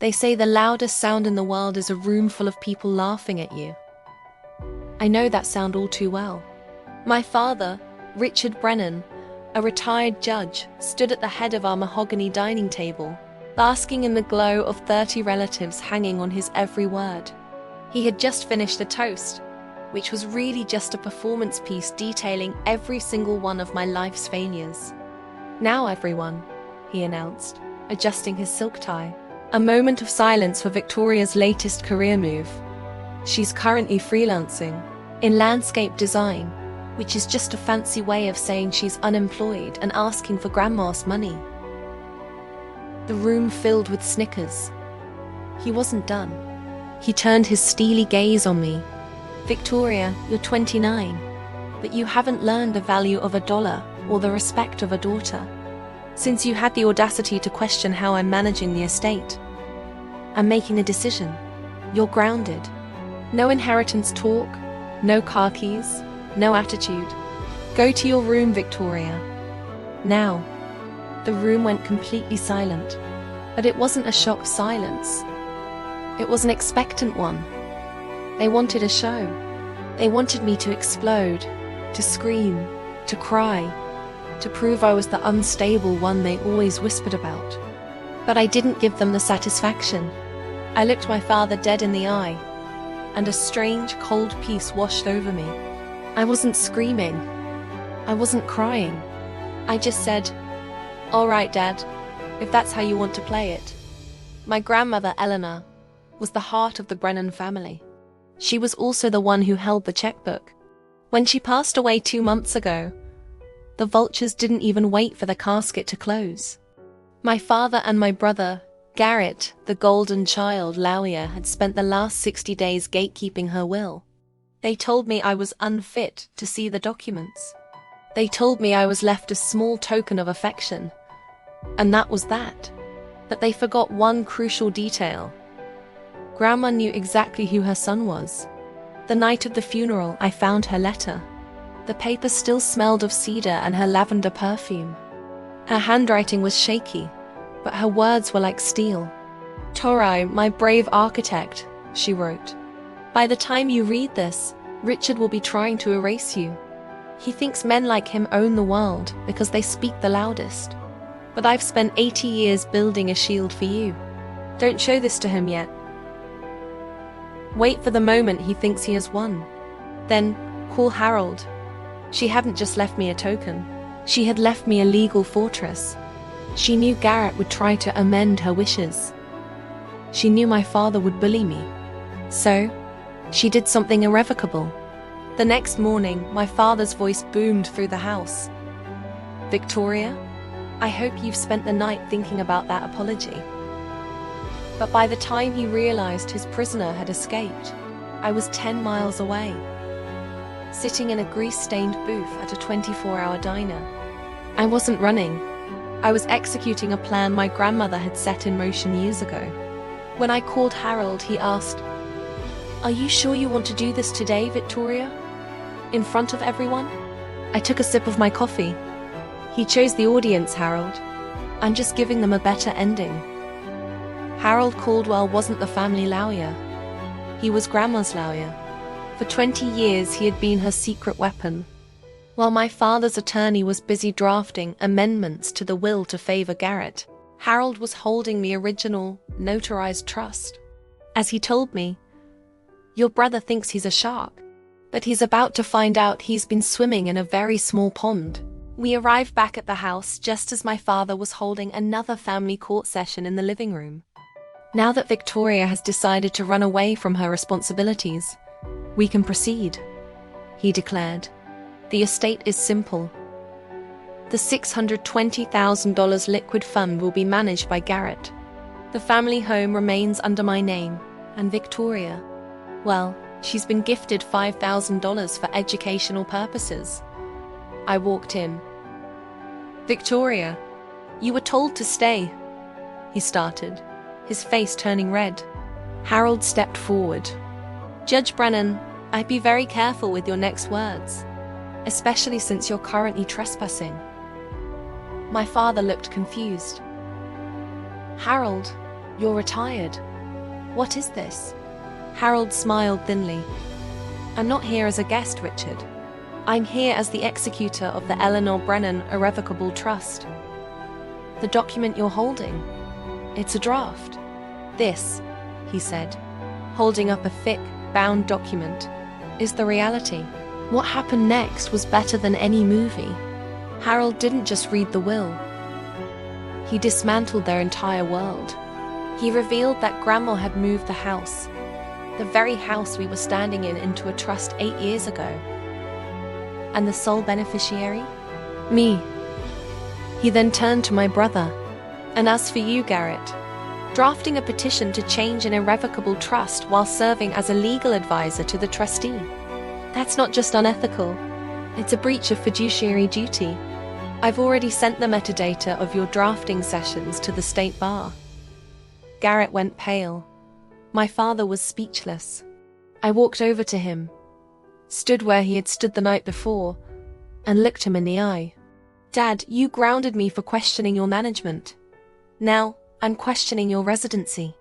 They say the loudest sound in the world is a room full of people laughing at you. I know that sound all too well. My father, Richard Brennan, a retired judge, stood at the head of our mahogany dining table, basking in the glow of 30 relatives hanging on his every word. He had just finished a toast, which was really just a performance piece detailing every single one of my life's failures. "Now, everyone," he announced, adjusting his silk tie. A moment of silence for Victoria's latest career move. She's currently freelancing in landscape design, which is just a fancy way of saying she's unemployed and asking for grandma's money. The room filled with snickers. He wasn't done. He turned his steely gaze on me. "Victoria, you're 29, but you haven't learned the value of $1 or the respect of a daughter. Since you had the audacity to question how I'm managing the estate. I'm making a decision. You're grounded. No inheritance talk, no car keys, no attitude. Go to your room, Victoria. Now." The room went completely silent, but it wasn't a shocked silence. It was an expectant one. They wanted a show. They wanted me to explode, to scream, to cry, to prove I was the unstable one they always whispered about. But I didn't give them the satisfaction. I looked my father dead in the eye, and a strange, cold peace washed over me. I wasn't screaming. I wasn't crying. I just said, "All right, Dad, if that's how you want to play it." My grandmother, Eleanor, was the heart of the Brennan family. She was also the one who held the checkbook. When she passed away 2 months ago, the Vultures didn't even wait for the casket to close. My father and my brother, Garrett, the golden child lawyer, had spent the last 60 days gatekeeping her will. They told me I was unfit to see the documents. They told me I was left a small token of affection, and that was that. But they forgot one crucial detail. Grandma knew exactly who her son was. The night of the funeral, I found her letter. The paper still smelled of cedar and her lavender perfume. Her handwriting was shaky, but her words were like steel. "Tori, my brave architect," she wrote. "By the time you read this, Richard will be trying to erase you. He thinks men like him own the world because they speak the loudest. But I've spent 80 years building a shield for you. Don't show this to him yet. Wait for the moment he thinks he has won. Then call Harold." She hadn't just left me a token. She had left me a legal fortress. She knew Garrett would try to amend her wishes. She knew my father would bully me. So, she did something irrevocable. The next morning, my father's voice boomed through the house. "Victoria, I hope you've spent the night thinking about that apology." But by the time he realized his prisoner had escaped, I was 10 miles away, sitting in a grease-stained booth at a 24-hour diner. I wasn't running. I was executing a plan my grandmother had set in motion years ago. When I called Harold, he asked, "Are you sure you want to do this today, Victoria? In front of everyone?" I took a sip of my coffee. "He chose the audience, Harold. I'm just giving them a better ending." Harold Caldwell wasn't the family lawyer. He was Grandma's lawyer. For 20 years, he had been her secret weapon. While my father's attorney was busy drafting amendments to the will to favor Garrett, Harold was holding the original, notarized trust. As he told me, "Your brother thinks he's a shark, but he's about to find out he's been swimming in a very small pond." We arrived back at the house just as my father was holding another family court session in the living room. "Now that Victoria has decided to run away from her responsibilities, we can proceed," he declared. "The estate is simple. The $620,000 liquid fund will be managed by Garrett. The family home remains under my name, and Victoria, well, she's been gifted $5,000 for educational purposes." I walked in. "Victoria, you were told to stay," he started, his face turning red. Harold stepped forward. "Judge Brennan, I'd be very careful with your next words, especially since you're currently trespassing." My father looked confused. "Harold, You're retired. What is this? Harold smiled thinly. I'm not here as a guest, Richard. I'm here as the executor of the Eleanor Brennan Irrevocable Trust. The document you're holding, it's a draft. This, he said, holding up a thick, bound document, is the reality. What happened next was better than any movie. Harold didn't just read the will. He dismantled their entire world. He revealed that Grandma had moved the house, the very house we were standing in, into a trust 8 years ago. And the sole beneficiary? Me. He then turned to my brother. And as for you, Garrett, drafting a petition to change an irrevocable trust while serving as a legal advisor to the trustee. That's not just unethical, it's a breach of fiduciary duty. I've already sent the metadata of your drafting sessions to the state bar. Garrett went pale. My father was speechless. I walked over to him, stood where he had stood the night before, and looked him in the eye. Dad, you grounded me for questioning your management. Now, I'm questioning your residency.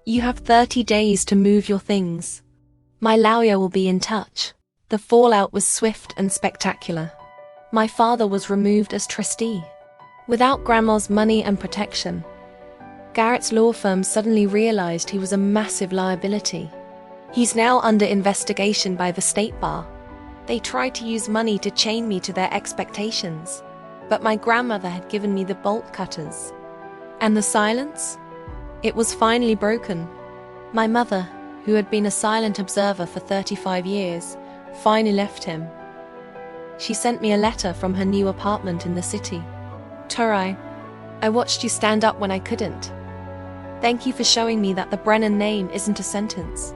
You have 30 days to move your things. My lawyer will be in touch. The fallout was swift and spectacular. My father was removed as trustee. Without Grandma's money and protection, Garrett's law firm suddenly realized he was a massive liability. He's now under investigation by the state bar. They tried to use money to chain me to their expectations, but my grandmother had given me the bolt cutters. And the silence? It was finally broken. My mother, who had been a silent observer for 35 years, finally left him. She sent me a letter from her new apartment in the city. Tori, I watched you stand up when I couldn't. Thank you for showing me that the Brennan name isn't a sentence.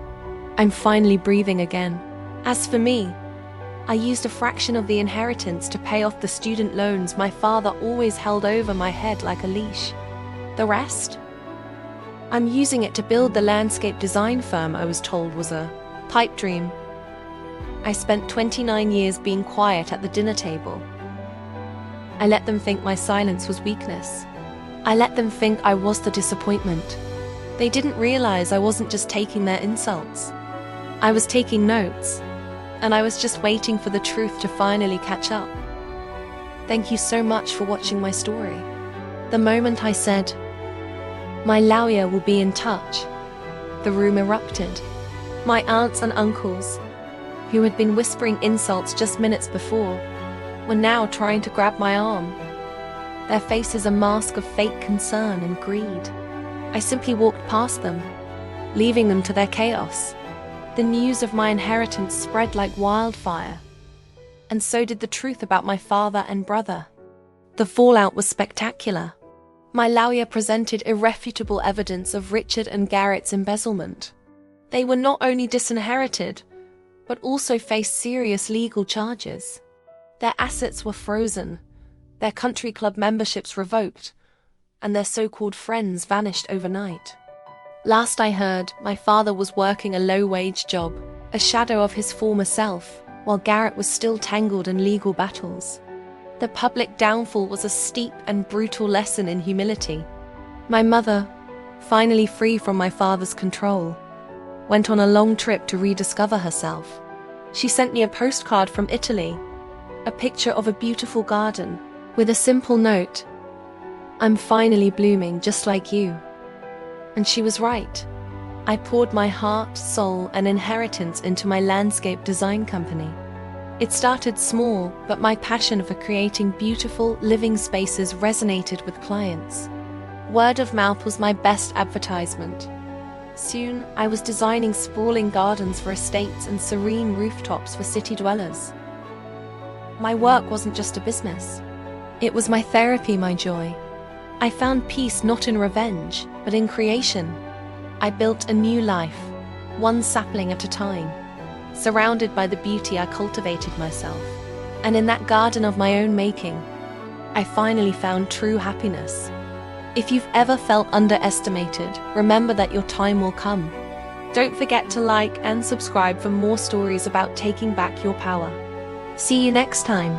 I'm finally breathing again. As for me, I used a fraction of the inheritance to pay off the student loans my father always held over my head like a leash. The rest? I'm using it to build the landscape design firm I was told was a pipe dream. I spent 29 years being quiet at the dinner table. I let them think my silence was weakness. I let them think I was the disappointment. They didn't realize I wasn't just taking their insults. I was taking notes, and I was just waiting for the truth to finally catch up. Thank you so much for watching my story. The moment I said, my lawyer will be in touch, the room erupted. My aunts and uncles, who had been whispering insults just minutes before, were now trying to grab my arm. Their faces a mask of fake concern and greed. I simply walked past them, leaving them to their chaos. The news of my inheritance spread like wildfire, and so did the truth about my father and brother. The fallout was spectacular. My lawyer presented irrefutable evidence of Richard and Garrett's embezzlement. They were not only disinherited, but also faced serious legal charges. Their assets were frozen, their country club memberships revoked, and their so-called friends vanished overnight. Last I heard, my father was working a low-wage job, a shadow of his former self, while Garrett was still tangled in legal battles. The public downfall was a steep and brutal lesson in humility. My mother, finally free from my father's control, went on a long trip to rediscover herself. She sent me a postcard from Italy, a picture of a beautiful garden, with a simple note, "I'm finally blooming just like you." And she was right. I poured my heart, soul, and inheritance into my landscape design company. It started small, but my passion for creating beautiful, living spaces resonated with clients. Word of mouth was my best advertisement. Soon, I was designing sprawling gardens for estates and serene rooftops for city dwellers. My work wasn't just a business. It was my therapy, my joy. I found peace not in revenge, but in creation. I built a new life, one sapling at a time, surrounded by the beauty I cultivated myself. And in that garden of my own making, I finally found true happiness. If you've ever felt underestimated, remember that your time will come. Don't forget to like and subscribe for more stories about taking back your power. See you next time.